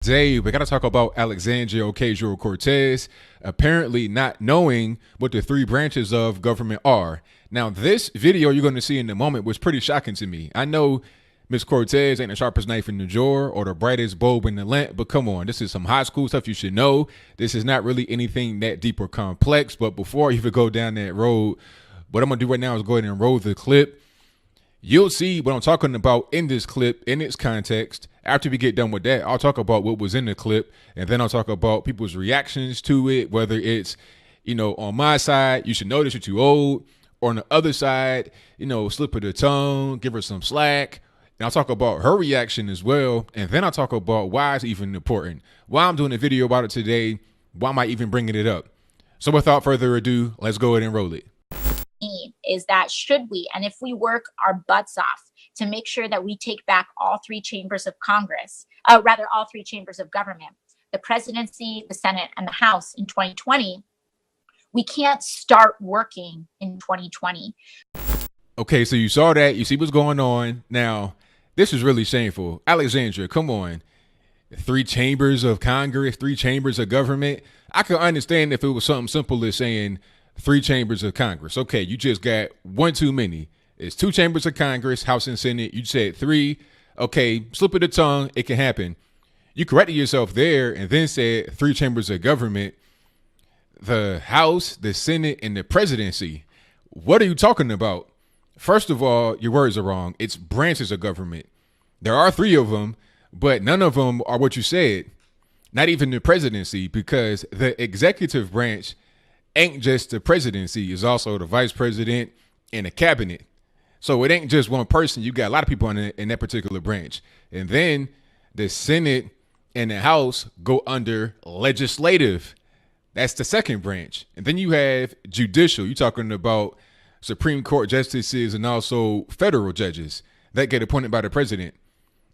Today, we got to talk about Alexandria Ocasio-Cortez apparently not knowing what the three branches of government are. Now, this video you're going to see in a moment was pretty shocking to me. I know Miss Cortez ain't the sharpest knife in the drawer or the brightest bulb in the lamp, but come on, this is some high school stuff you should know. This is not really anything that deep or complex, but before I even go down that road, what I'm going to do right now is go ahead and roll the clip. You'll see what I'm talking about in this clip, in its context. After we get done with that, I'll talk about what was in the clip, and then I'll talk about people's reactions to it, whether it's, on my side, you should know that you're too old, or on the other side, slip of the tongue, give her some slack. And I'll talk about her reaction as well, and then I'll talk about why it's even important, why I'm doing a video about it today, why am I even bringing it up. So without further ado, let's go ahead and roll it. Is that should we, and if we work our butts off to make sure that we take back all three chambers of Congress, all three chambers of government, the presidency, the Senate, and the House in 2020, we can't start working in 2020. Okay, so you saw that. You see what's going on. Now, this is really shameful. Alexandria, come on. Three chambers of Congress, three chambers of government. I could understand if it was something simple as saying three chambers of Congress. Okay, you just got one too many. It's two chambers of Congress, House and Senate. You said three. Okay, slip of the tongue, it can happen. You corrected yourself there and then said three chambers of government, the House, the Senate, and the presidency. What are you talking about? First of all, your words are wrong. It's branches of government. There are three of them, but none of them are what you said. Not even the presidency, because the executive branch ain't just the presidency, is also the vice president and the cabinet. So it ain't just one person. You got a lot of people in that particular branch. And then the Senate and the House go under legislative. That's the second branch. And then you have judicial. You're talking about Supreme Court justices and also federal judges that get appointed by the president.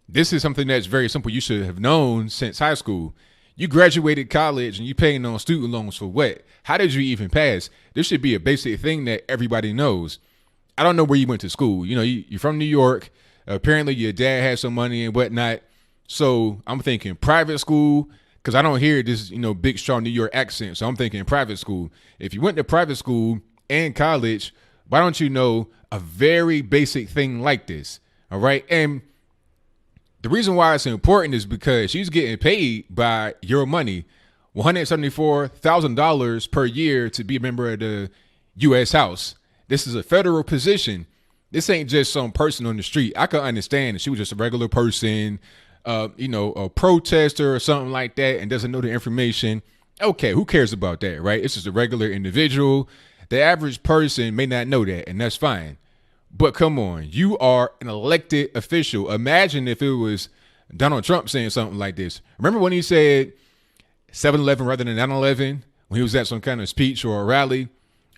This is something that's very simple. You should have known since high school. You graduated college and you paying on student loans for what? How did you even pass? This should be a basic thing that everybody knows. I don't know where you went to school. You're from New York. Apparently your dad had some money and whatnot. So I'm thinking private school, because I don't hear this, big, strong New York accent. So I'm thinking private school. If you went to private school and college, why don't you know a very basic thing like this? All right. And the reason why it's important is because she's getting paid by your money, $174,000 per year to be a member of the U.S. House. This is a federal position. This ain't just some person on the street. I could understand if she was just a regular person, a protester or something like that and doesn't know the information. Okay, who cares about that, right? It's just a regular individual. The average person may not know that, and that's fine. But come on, you are an elected official. Imagine if it was Donald Trump saying something like this. Remember when he said 7-Eleven rather than 9/11 when he was at some kind of speech or a rally?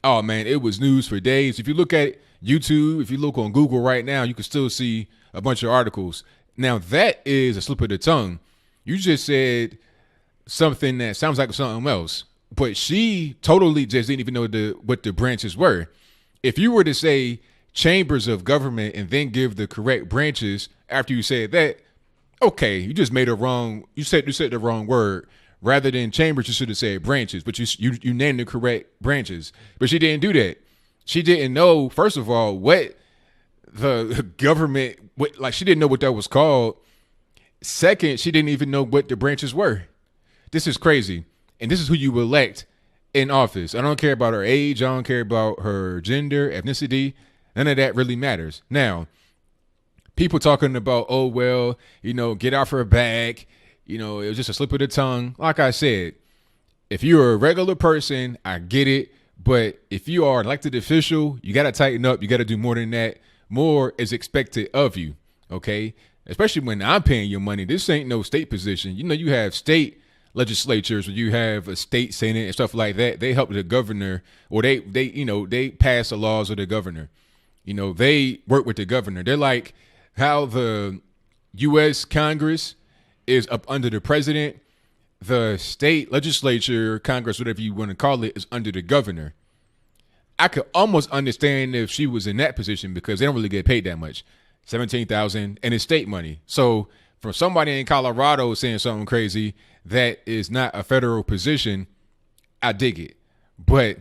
Oh, man, it was news for days. If you look at YouTube, if you look on Google right now, you can still see a bunch of articles. Now, that is a slip of the tongue. You just said something that sounds like something else. But she totally just didn't even know what the branches were. If you were to say chambers of government and then give the correct branches after you said that, okay, you just made a wrong. You said the wrong word. Rather than chambers, you should have said branches, but you named the correct branches. But she didn't do that. She didn't know, first of all, what the government, she didn't know what that was called. Second, she didn't even know what the branches were. This is crazy. And this is who you elect in office. I don't care about her age. I don't care about her gender, ethnicity. None of that really matters. Now, people talking about, oh, well, get off her back. It was just a slip of the tongue. Like I said, if you're a regular person, I get it. But if you are an elected official, you got to tighten up. You got to do more than that. More is expected of you. Okay. Especially when I'm paying your money. This ain't no state position. You have state legislatures where you have a state senate and stuff like that. They help the governor, or they pass the laws of the governor. They work with the governor. They're like how the U.S. Congress is up under the president. The state legislature, Congress, whatever you want to call it, is under the governor. I could almost understand if she was in that position because they don't really get paid that much, $17,000, and it's state money. So from somebody in Colorado saying something crazy that is not a federal position, I dig it. But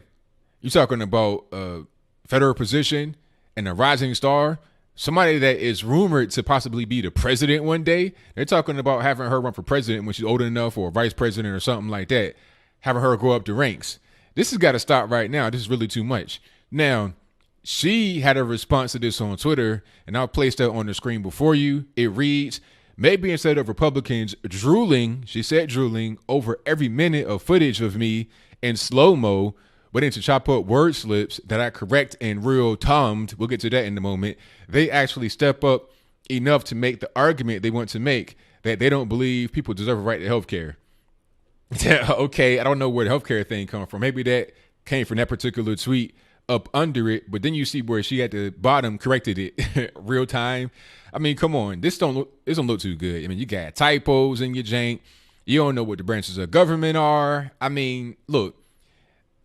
you're talking about a federal position and a rising star, somebody that is rumored to possibly be the president one day. They're talking about having her run for president when she's old enough, or vice president or something like that, having her go up the ranks. This has got to stop right now. This is really too much. Now, she had a response to this on Twitter, and I'll place that on the screen before you. It reads, maybe instead of Republicans drooling, she said drooling, over every minute of footage of me in slow-mo, waiting to chop up word slips that I correct in real time, we'll get to that in a moment, they actually step up enough to make the argument they want to make that they don't believe people deserve a right to health care. Okay, I don't know where the healthcare thing come from. Maybe that came from that particular tweet up under it, but then you see where she at the bottom corrected it real time. I mean, come on, this don't look too good. I mean, you got typos in your jank. You don't know what the branches of government are. I mean, look,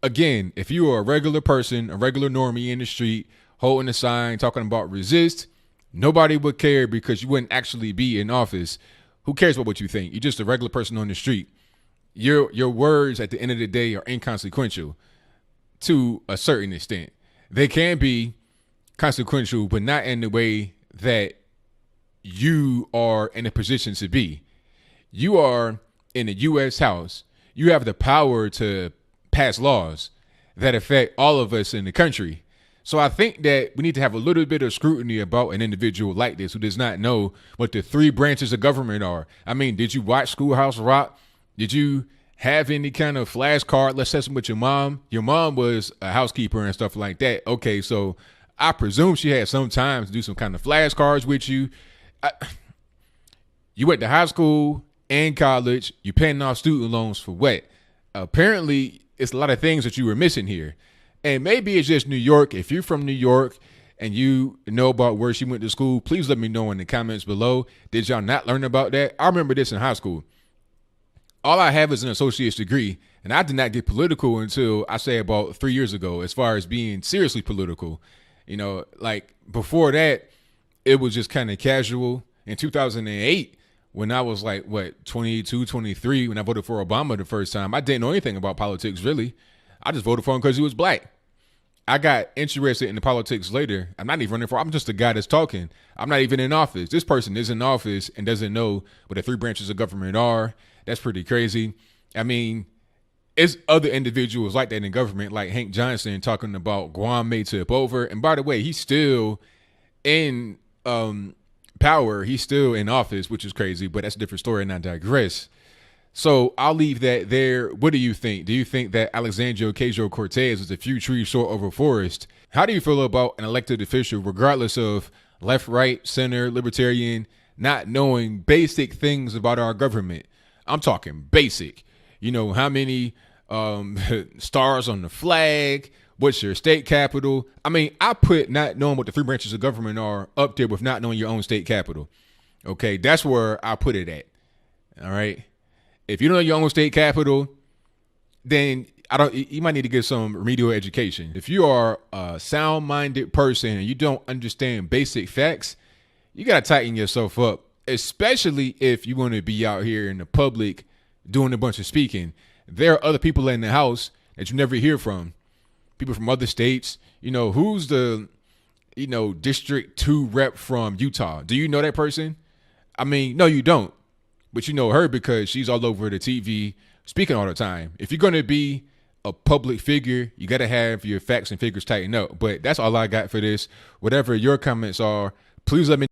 again, if you are a regular person, a regular normie in the street, holding a sign, talking about resist, nobody would care because you wouldn't actually be in office. Who cares about what you think? You're just a regular person on the street. Your words at the end of the day are inconsequential to a certain extent. They can be consequential, but not in the way that you are in a position to be. You are in the U.S. House. You have the power to pass laws that affect all of us in the country. So I think that we need to have a little bit of scrutiny about an individual like this who does not know what the three branches of government are. I mean, did you watch Schoolhouse Rock? Did you have any kind of flashcard lesson with your mom? Your mom was a housekeeper and stuff like that. Okay, so I presume she had some time to do some kind of flashcards with you. You went to high school and college. You're paying off student loans for what? Apparently, it's a lot of things that you were missing here. And maybe it's just New York. If you're from New York and you know about where she went to school, please let me know in the comments below. Did y'all not learn about that? I remember this in high school. All I have is an associate's degree, and I did not get political until I say about 3 years ago, as far as being seriously political. You know, like before that, it was just kind of casual. In 2008, when I was like, 22, 23, when I voted for Obama the first time, I didn't know anything about politics, really. I just voted for him because he was black. I got interested in the politics later. I'm not even running for, I'm just a guy that's talking. I'm not even in office. This person is in office and doesn't know what the three branches of government are. That's pretty crazy. I mean, it's other individuals like that in government, like Hank Johnson talking about Guam may tip over. And by the way, he's still in power. He's still in office, which is crazy, but that's a different story and I digress. So I'll leave that there. What do you think? Do you think that Alexandria Ocasio-Cortez is a few trees short of a forest? How do you feel about an elected official, regardless of left, right, center, libertarian, not knowing basic things about our government? I'm talking basic. You know, how many stars on the flag? What's your state capital? I mean, I put not knowing what the three branches of government are up there with not knowing your own state capital. Okay, that's where I put it at. All right. If you don't know your own state capital, then you might need to get some remedial education. If you are a sound-minded person and you don't understand basic facts, you got to tighten yourself up, especially if you want to be out here in the public doing a bunch of speaking. There are other people in the house that you never hear from, people from other states. You know, who's the, District 2 rep from Utah? Do you know that person? I mean, no, you don't. But you know her because she's all over the TV speaking all the time. If you're going to be a public figure, you got to have your facts and figures tightened up. But that's all I got for this. Whatever your comments are, please let me